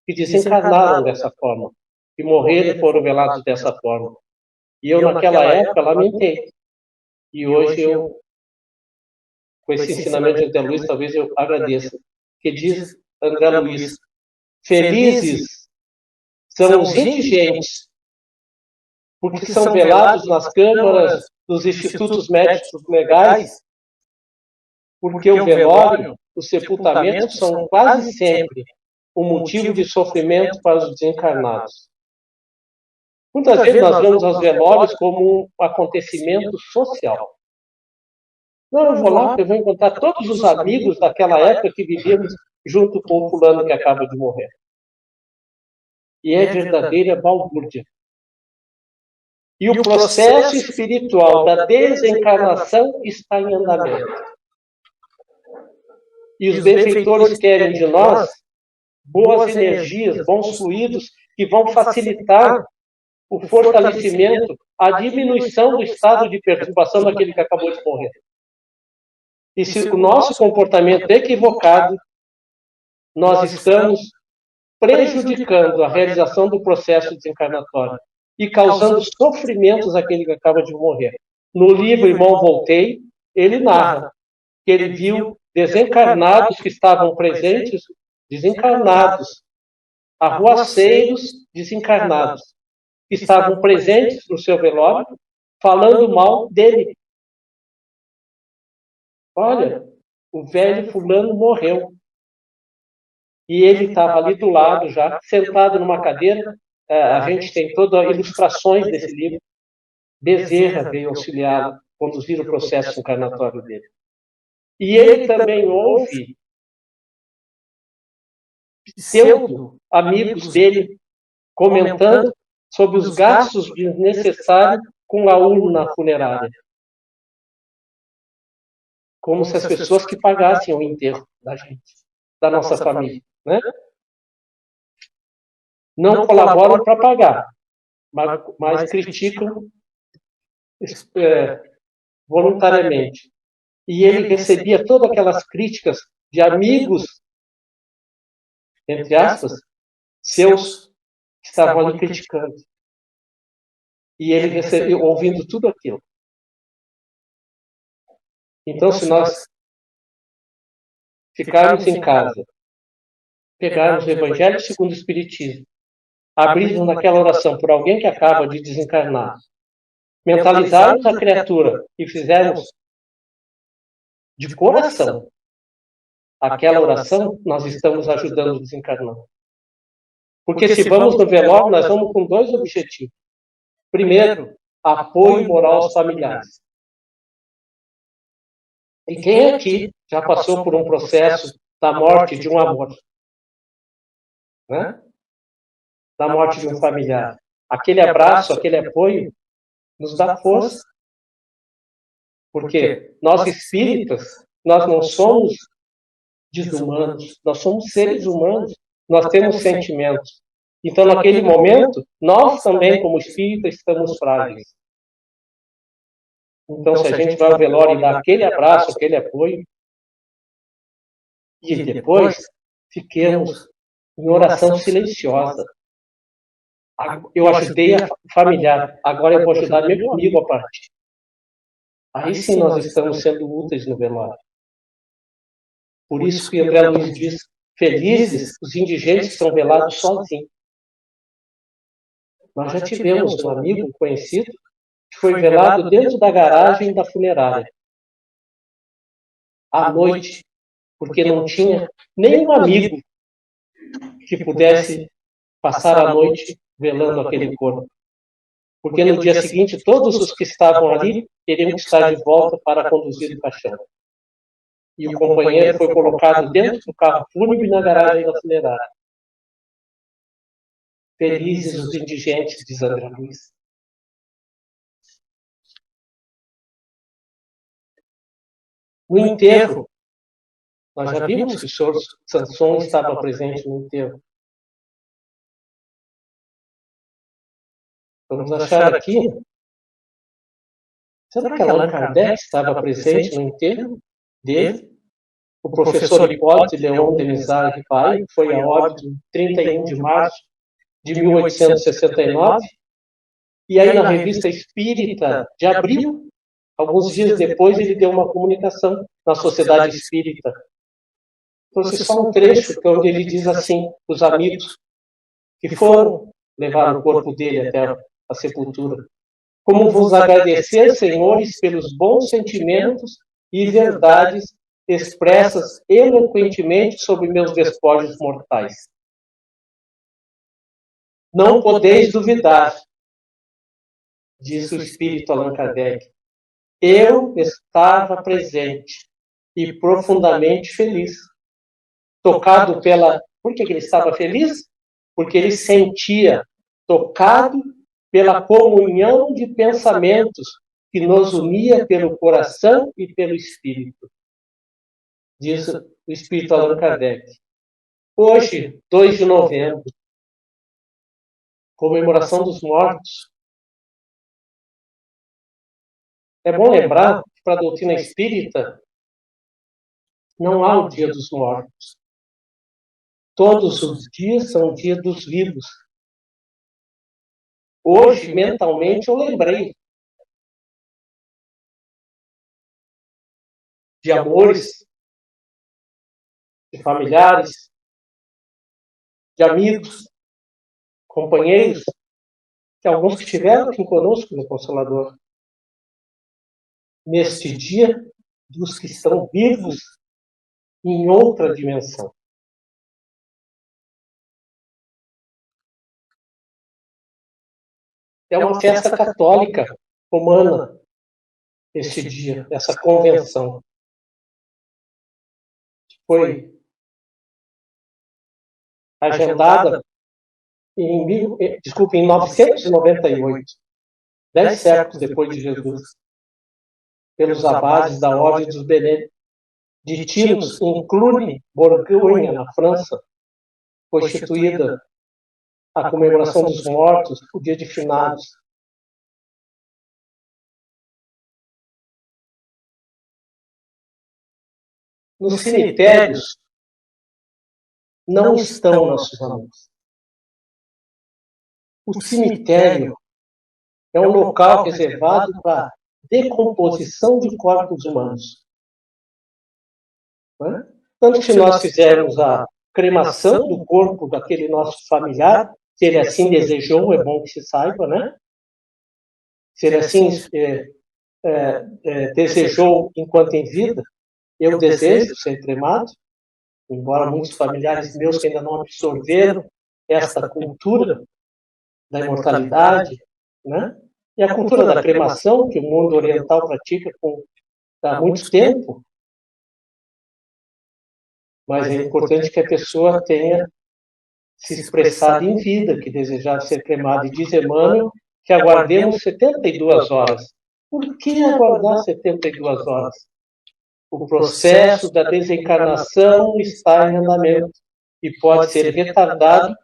que desencarnaram dessa forma, que morreram e foram velados dessa forma. E eu, naquela época, lamentei. E hoje eu, com esse ensinamento de André Luiz, talvez eu agradeça. Que diz André Luiz, felizes são os indigentes, porque são velados nas câmaras dos institutos médicos legais, porque o velório, o sepultamento são quase sempre um motivo de sofrimento para os desencarnados. Muitas vezes nós vemos os velórios como um acontecimento social. Não, eu vou lá porque eu vou encontrar todos os amigos daquela época que vivíamos junto com o fulano que acaba de morrer. E é verdadeira balbúrdia. E o processo espiritual da desencarnação está em andamento. E os benfeitores querem de nós boas energias, bons fluidos, que vão facilitar o fortalecimento, a diminuição do estado de perturbação daquele que acabou de morrer. E se o nosso comportamento é equivocado, nós estamos prejudicando a realização do processo desencarnatório e causando sofrimentos àquele que acaba de morrer. No livro Irmão Voltei, ele narra que ele viu desencarnados que estavam presentes, desencarnados, arruaceiros desencarnados, que estavam presentes no seu velório, falando mal dele. Olha, o velho fulano morreu. E ele estava ali do lado já, sentado numa cadeira. A gente tem todas as ilustrações desse livro. Bezerra veio auxiliá-lo, conduzir o processo encarnatório dele. E ele também ouve pseudo-amigos dele comentando sobre os gastos desnecessários com a urna funerária. Como se as pessoas que pagassem o enterro da gente, da nossa família, né? Não colaboram para pagar, mas criticam voluntariamente. E ele recebia todas aquelas críticas de amigos, entre aspas, seus que estavam ali criticando. E ele recebeu, ouvindo tudo aquilo. Então, se nós ficarmos em casa, pegarmos o Evangelho segundo o Espiritismo, abrirmos naquela oração por alguém que acaba de desencarnar, mentalizarmos a criatura e fizermos de coração aquela oração, nós estamos ajudando o desencarnado. Porque se vamos no velório, nós vamos com dois objetivos. Primeiro, apoio moral aos familiares. E quem aqui já passou por um processo da morte de um amor? Né? Da morte de um familiar. Aquele abraço, aquele apoio, nos dá força. Porque nós espíritas, nós não somos desumanos, nós somos seres humanos, nós temos sentimentos. Então, naquele momento, nós também, como espíritas, estamos frágeis. Então, se a gente vai ao velório e dá aquele abraço, aquele apoio, e depois fiquemos em oração silenciosa. Eu ajudei a familiar, agora eu vou ajudar meu amigo a partir. Aí sim nós estamos sendo úteis no velório. Por isso que André Luiz diz, felizes os indigentes que são velados sozinhos. Nós já tivemos um amigo, um conhecido, que foi velado dentro da garagem da funerária. À noite, porque não tinha nenhum amigo que pudesse passar a noite velando aquele corpo. Porque no dia seguinte, todos os que estavam ali teriam que estar de volta para conduzir o caixão. E o companheiro foi colocado dentro do carro fúnebre na garagem da funerária. Felizes os indigentes, diz André Luiz. No enterro, nós já vimos que o senhor Sanson estava presente no enterro. Vamos achar aqui. Será que Allan Kardec estava presente no enterro dele? O professor Hipólito Leon Denisard Ripaille foi a óbito em 31 de março de 1869. E aí, na Revista Espírita de abril, alguns dias depois, ele deu uma comunicação na Sociedade Espírita. Trouxe só um trecho onde ele diz assim, os amigos que foram levar o corpo dele até a sepultura. Como vos agradecer, senhores, pelos bons sentimentos e verdades expressas eloquentemente sobre meus despojos mortais. Não podeis duvidar, disse o espírito Allan Kardec. Eu estava presente e profundamente feliz. Tocado pela... Por que ele estava feliz? Porque ele sentia, tocado pela comunhão de pensamentos que nos unia pelo coração e pelo espírito. Diz o espírito Allan Kardec. Hoje, 2 de novembro, comemoração dos mortos. É bom lembrar que para a doutrina espírita não há o dia dos mortos. Todos os dias são o dia dos vivos. Hoje, mentalmente, eu lembrei de amores, de familiares, de amigos, companheiros, que alguns que estiveram aqui conosco no Consolador. Neste dia, dos que estão vivos em outra dimensão. É uma festa católica romana, este dia, essa convenção. Foi agendada em 998, 10 séculos depois de Jesus, pelos abades da Ordem dos Beneditinos em Cluny, Borgonha, na França, foi instituída a comemoração dos mortos, o dia de finados. Nos cemitérios não estão nossos amigos. O cemitério é um local reservado para decomposição de corpos humanos. Tanto que se nós fizermos a cremação do corpo daquele nosso familiar, se ele assim desejou, é bom que se saiba, né? Se ele assim desejou enquanto em vida, eu desejo ser cremado, embora muitos familiares meus que ainda não absorveram esta cultura da imortalidade, né? E a cultura da cremação, que o mundo oriental pratica há muito tempo, mas é importante que a pessoa tenha se expressado em vida, que desejava ser cremada. E diz Emmanuel que aguardemos 72 horas. Por que aguardar 72 horas? O processo da desencarnação está em andamento e pode ser retardado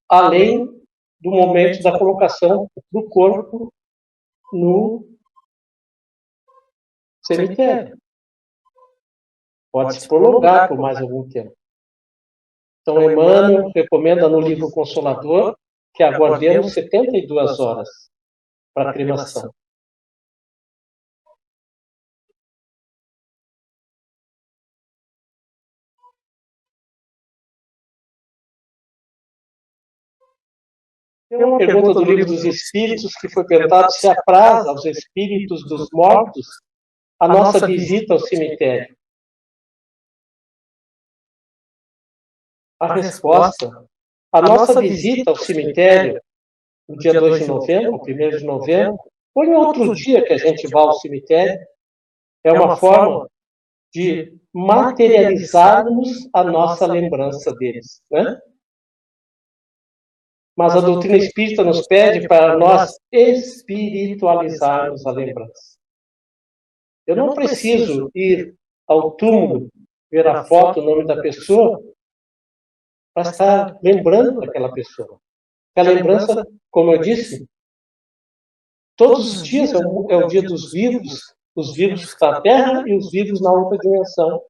além do momento da colocação do corpo no cemitério. Pode se prolongar por mais algum tempo. Então, Emmanuel recomenda no livro Consolador que aguardemos 72 horas para a cremação. Tem uma pergunta do Livro dos Espíritos que foi perguntado se apraz aos espíritos dos mortos a nossa visita ao cemitério. A resposta: a nossa visita ao cemitério no dia 2 de novembro, 1º de novembro, ou em outro dia que a gente vá ao cemitério, é uma forma de materializarmos a nossa lembrança deles, né? Mas a doutrina espírita nos pede para nós espiritualizarmos a lembrança. Eu não preciso ir ao túmulo, ver a foto, o nome da pessoa, para estar lembrando daquela pessoa. A lembrança, como eu disse, todos os dias é o dia dos vivos, os vivos da Terra e os vivos na outra dimensão.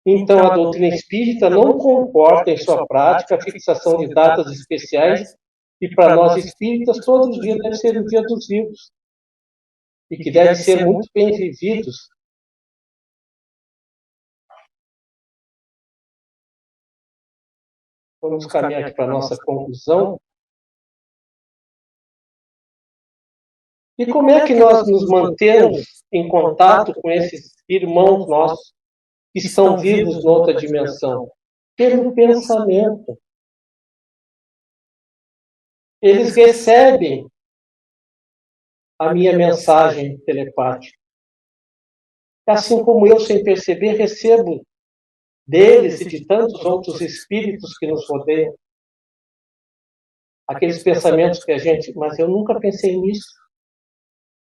Então, a doutrina espírita não comporta em sua prática a fixação de datas especiais e para nós espíritas todos os dias deve ser o dia dos vivos e que deve ser muito bem vividos. Vamos caminhar aqui para a nossa conclusão. E como é que nós nos mantemos em contato com esses irmãos nossos que estão vivos noutra dimensão? Pelo pensamento. Eles recebem a minha mensagem telepática. Assim como eu, sem perceber, recebo deles e de tantos outros espíritos que nos rodeiam. Aqueles pensamentos que a gente... Mas eu nunca pensei nisso.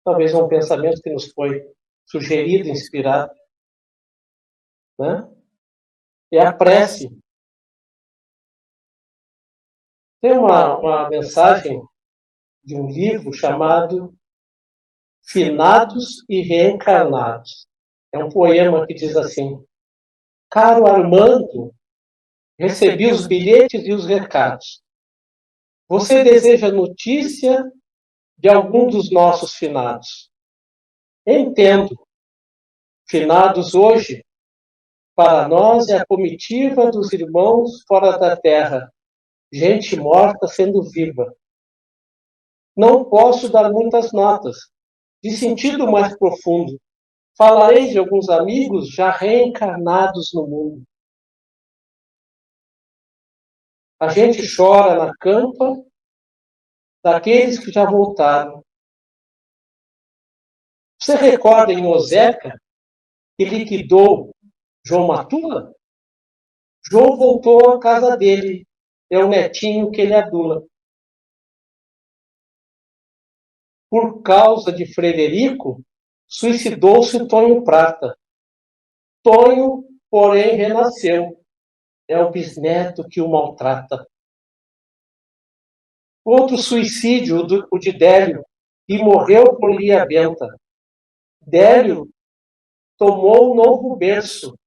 Talvez um pensamento que nos foi sugerido, inspirado. Né? É a prece. Tem uma mensagem de um livro chamado Finados e Reencarnados. É um poema que diz assim: caro Armando, recebi os bilhetes e os recados. Você deseja notícia de algum dos nossos finados? Entendo. Finados hoje, para nós, é a comitiva dos irmãos fora da terra, gente morta sendo viva. Não posso dar muitas notas, de sentido mais profundo. Falarei de alguns amigos já reencarnados no mundo. A gente chora na campa daqueles que já voltaram. Você recorda em Oseca que liquidou João Matula? João voltou à casa dele. É o netinho que ele adula. Por causa de Frederico, suicidou-se Tonho Prata. Tonho, porém, renasceu. É o bisneto que o maltrata. Outro suicídio, o de Délio, que morreu por Lia Benta. Délio tomou um novo berço.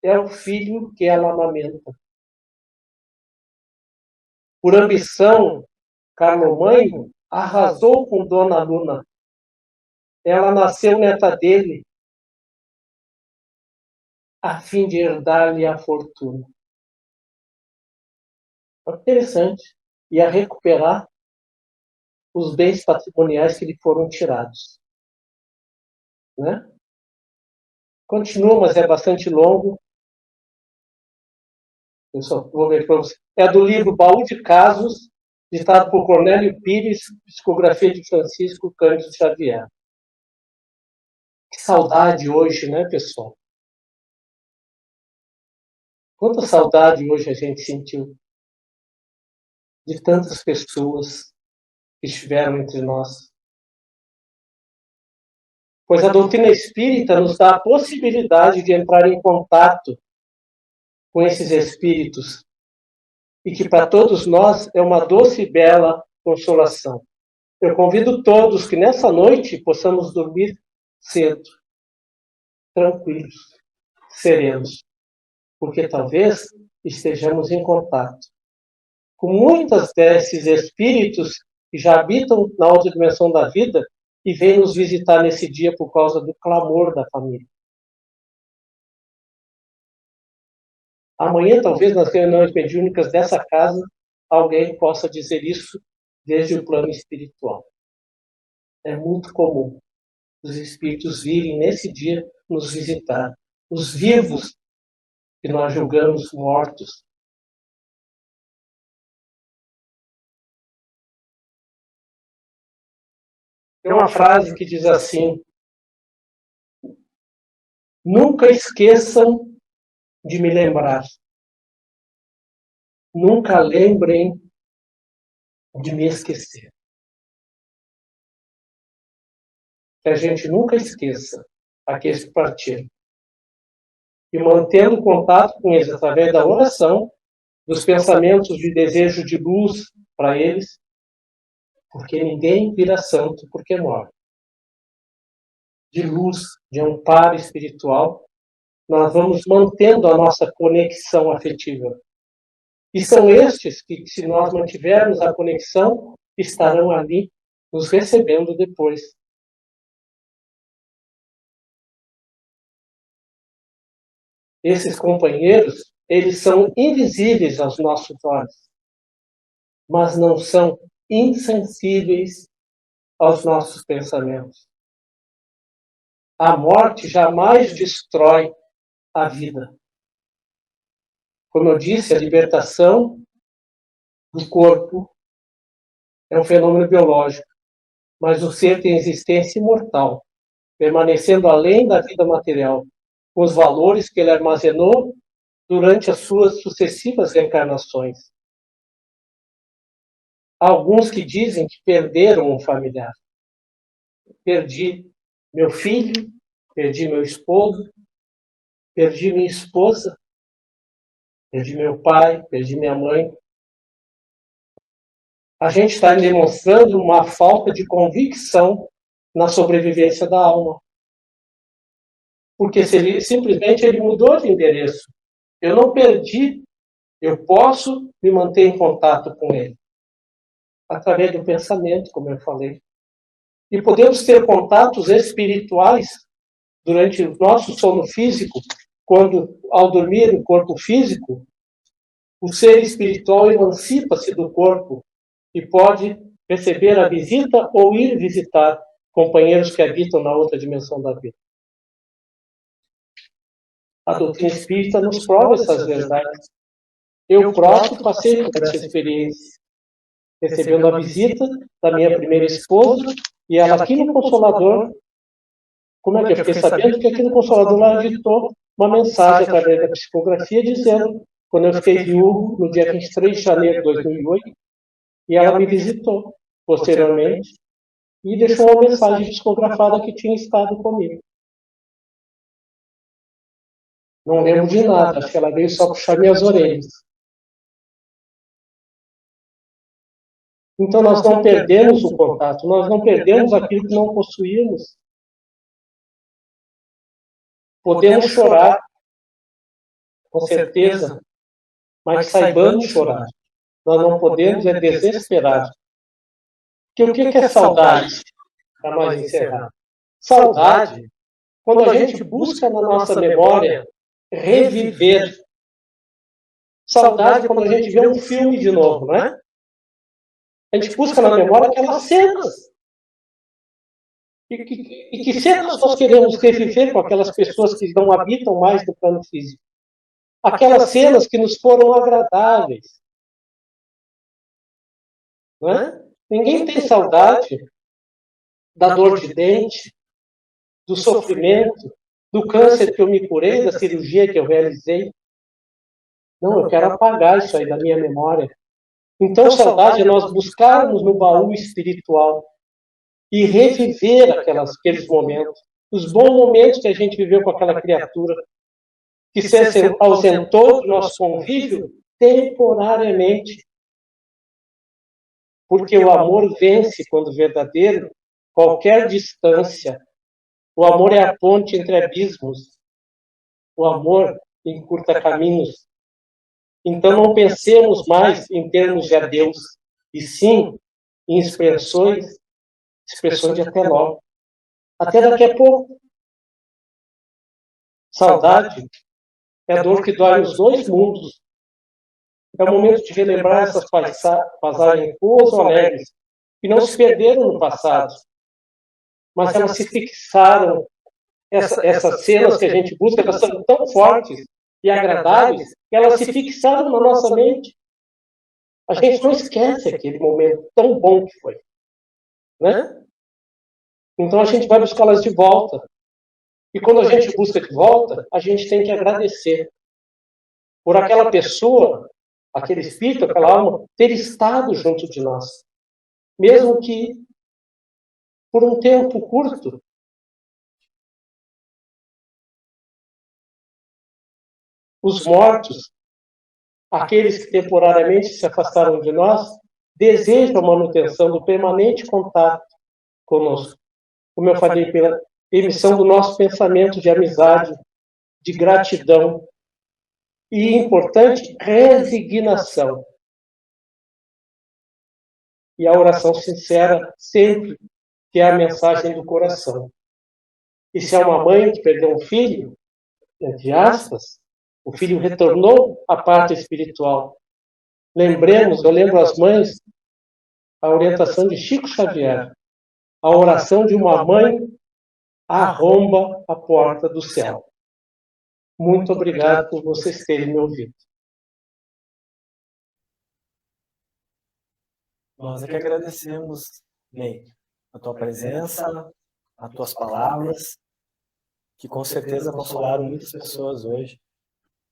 É o filho que ela amamenta. Por ambição, Carlomãe arrasou com Dona Luna. Ela nasceu neta dele, a fim de herdar-lhe a fortuna. Interessante. Ia recuperar os bens patrimoniais que lhe foram tirados. Né? Continua, mas é bastante longo. Eu só vou ver para você. É do livro Baú de Casos, ditado por Cornélio Pires, psicografia de Francisco Cândido Xavier. Que saudade hoje, né, pessoal? Quanta saudade hoje a gente sentiu. de tantas pessoas que estiveram entre nós. Pois a doutrina espírita nos dá a possibilidade de entrar em contato com esses espíritos e que para todos nós é uma doce e bela consolação. Eu convido todos que nessa noite possamos dormir cedo, tranquilos, serenos, porque talvez estejamos em contato com muitas desses espíritos que já habitam na outra dimensão da vida e vêm nos visitar nesse dia por causa do clamor da família. Amanhã, talvez, nas reuniões mediúnicas dessa casa, alguém possa dizer isso desde o plano espiritual. É muito comum os espíritos virem nesse dia nos visitar. Os vivos que nós julgamos mortos. Tem uma frase que diz assim: nunca esqueçam de me lembrar. Nunca lembrem de me esquecer. Que a gente nunca esqueça aqueles que partiram. E mantendo contato com eles através da oração, dos pensamentos de desejo de luz para eles, porque ninguém vira santo porque morre. De luz, de amparo espiritual, nós vamos mantendo a nossa conexão afetiva. E são estes que, se nós mantivermos a conexão, estarão ali nos recebendo depois. Esses companheiros, eles são invisíveis aos nossos olhos, mas não são insensíveis aos nossos pensamentos. A morte jamais destrói a vida. Como eu disse, a libertação do corpo é um fenômeno biológico, mas o ser tem existência imortal, permanecendo além da vida material, com os valores que ele armazenou durante as suas sucessivas reencarnações. Há alguns que dizem que perderam um familiar. Perdi meu filho, perdi meu esposo, perdi minha esposa, perdi meu pai, perdi minha mãe. A gente está demonstrando uma falta de convicção na sobrevivência da alma. Porque simplesmente ele mudou de endereço. Eu não perdi, eu posso me manter em contato com ele. Através do pensamento, como eu falei. E podemos ter contatos espirituais durante o nosso sono físico, quando, ao dormir o corpo físico, o ser espiritual emancipa-se do corpo e pode receber a visita ou ir visitar companheiros que habitam na outra dimensão da vida. A doutrina espírita nos prova essas verdades. Eu próprio passei por essa experiência, recebendo a visita da minha primeira esposa, e ela aqui no Consolador, como é que eu fiquei sabendo que aqui no Consolador ela ditou uma mensagem através da psicografia dizendo, quando eu fiquei viúvo, no dia 23 de janeiro de 2008, e ela me visitou posteriormente e deixou uma mensagem psicografada que tinha estado comigo. Não lembro de nada, acho que ela veio só puxar minhas orelhas. Então nós não perdemos o contato, nós não perdemos aquilo que não possuímos. Podemos chorar, com certeza, mas saibamos chorar. Nós não podemos desesperar. Porque o que é saudade? Para nós encerrar. Saudade, quando a gente busca na nossa memória reviver. Saudade quando a gente vê um filme de novo, não é? A gente busca na memória aquelas cenas. E que cenas nós queremos reviver com aquelas pessoas que não habitam mais no plano físico? Aquelas cenas que nos foram agradáveis. Não é? Ninguém tem saudade da dor de dente, do sofrimento, do câncer que eu me curei, da cirurgia que eu realizei. Não, eu quero apagar isso aí da minha memória. Então, saudade é nós buscarmos no baú espiritual e reviver aqueles momentos, os bons momentos que a gente viveu com aquela criatura, que se ausentou do nosso convívio temporariamente, porque o amor vence quando verdadeiro qualquer distância. O amor é a ponte entre abismos. O amor encurta caminhos. Então não pensemos mais em termos de adeus, e sim em expressões de até logo. Até daqui a pouco. Saudade é a dor que dói nos dois mundos. É o momento de relembrar essas passagens boas ou alegres, que não se perderam no passado, mas elas se fixaram. Essas cenas que a gente busca, elas são tão fortes e agradáveis que elas se fixaram na nossa mente. A gente não esquece aquele momento tão bom que foi, né? Então a gente vai buscá-las de volta. E quando a gente busca de volta, a gente tem que agradecer por aquela pessoa, aquele espírito, aquela alma, ter estado junto de nós. Mesmo que por um tempo curto. Os mortos, aqueles que temporariamente se afastaram de nós, desejam a manutenção do permanente contato conosco. Como eu falei, pela emissão do nosso pensamento de amizade, de gratidão e, importante, resignação. E a oração sincera sempre que é a mensagem do coração. E se é uma mãe que perdeu um filho, entre aspas, o filho retornou à parte espiritual. Lembremos, eu lembro às mães, a orientação de Chico Xavier. A oração de uma mãe arromba a porta do céu. Muito obrigado por vocês terem me ouvido. Nós é que agradecemos, Ney, a tua presença, as tuas palavras, que com certeza consolaram muitas pessoas hoje.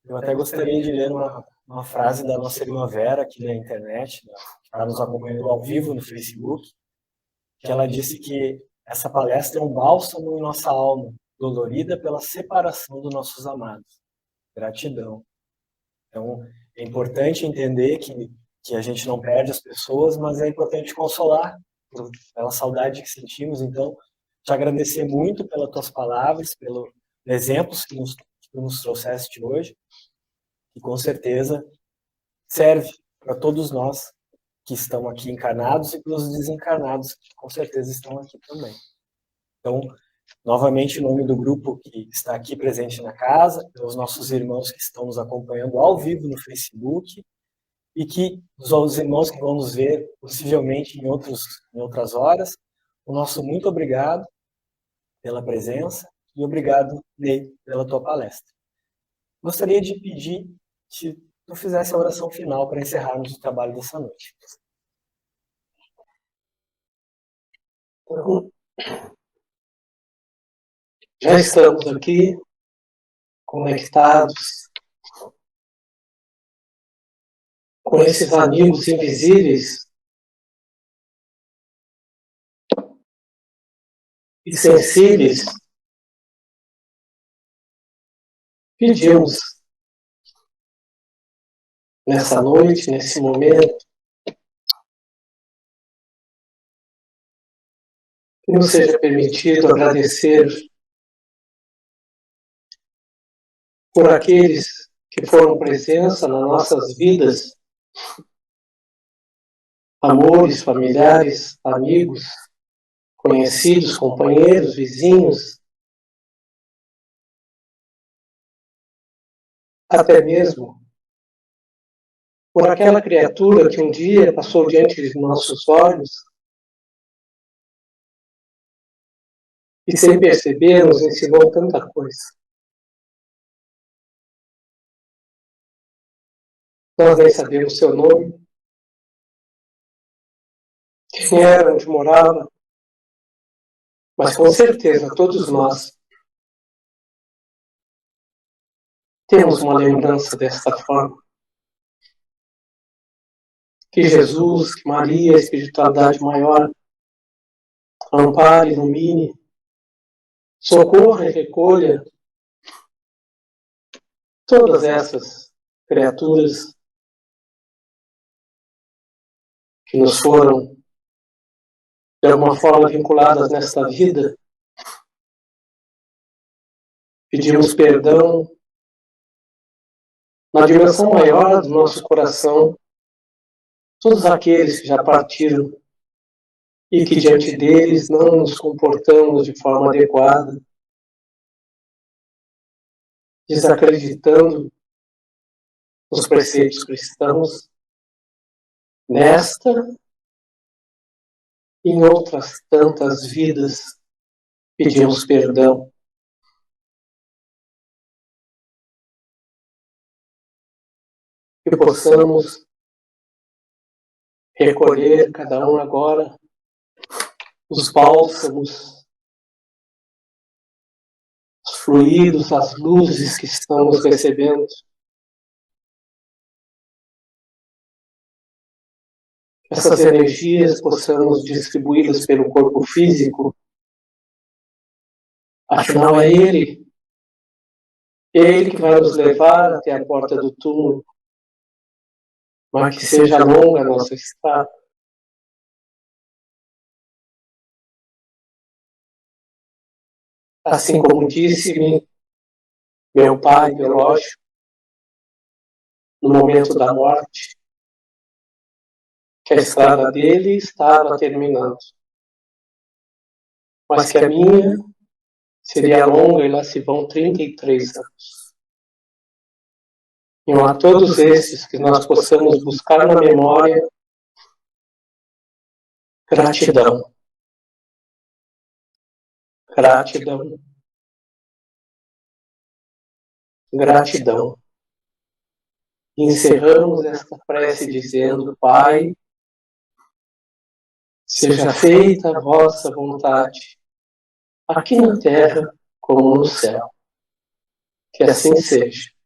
Eu até gostaria de ler uma frase da nossa irmã Vera, aqui na internet, que está nos acompanhando ao vivo no Facebook, que ela disse que essa palestra é um bálsamo em nossa alma, dolorida pela separação dos nossos amados. Gratidão. Então, é importante entender que a gente não perde as pessoas, mas é importante consolar pela saudade que sentimos. Então, te agradecer muito pelas tuas palavras, pelos exemplos que tu nos trouxeste hoje, e com certeza serve para todos nós que estão aqui encarnados e para os desencarnados que com certeza estão aqui também. Então, novamente, em nome do grupo que está aqui presente na casa, os nossos irmãos que estão nos acompanhando ao vivo no Facebook e que os irmãos que vão nos ver possivelmente em outras horas, o nosso muito obrigado pela presença e obrigado, Ney, pela tua palestra. Gostaria de pedir que tu fizesse a oração final para encerrarmos o trabalho dessa noite. Já estamos aqui, conectados com esses amigos invisíveis e sensíveis. Pedimos nessa noite, nesse momento, que nos seja permitido agradecer por aqueles que foram presença nas nossas vidas, amores, familiares, amigos, conhecidos, companheiros, vizinhos, até mesmo por aquela criatura que um dia passou diante de nossos olhos e, sem perceber, nos ensinou tanta coisa. Nós nem sabemos seu nome, quem era, onde morava, mas com certeza todos nós temos uma lembrança desta forma. que Jesus, que Maria, a espiritualidade maior, ampare, ilumine, socorra e recolha todas essas criaturas que nos foram, de alguma forma, vinculadas nesta vida. Pedimos perdão na dimensão maior do nosso coração, todos aqueles que já partiram e que diante deles não nos comportamos de forma adequada, desacreditando nos preceitos cristãos, nesta e em outras tantas vidas, pedimos perdão. Que possamos recolher cada um agora os bálsamos, os fluidos, as luzes que estamos recebendo. Essas energias possamos distribuí-las pelo corpo físico. Afinal, é Ele que vai nos levar até a porta do túmulo, mas que seja longa a nossa estada. Assim como disse-me meu pai biológico, no momento da morte, que a estrada dele estava terminando, mas que a minha seria longa e lá se vão 33 anos. E a todos esses que nós possamos buscar na memória gratidão. Gratidão. Gratidão. Encerramos esta prece dizendo: Pai, seja feita a vossa vontade, aqui na terra como no céu. Que assim seja.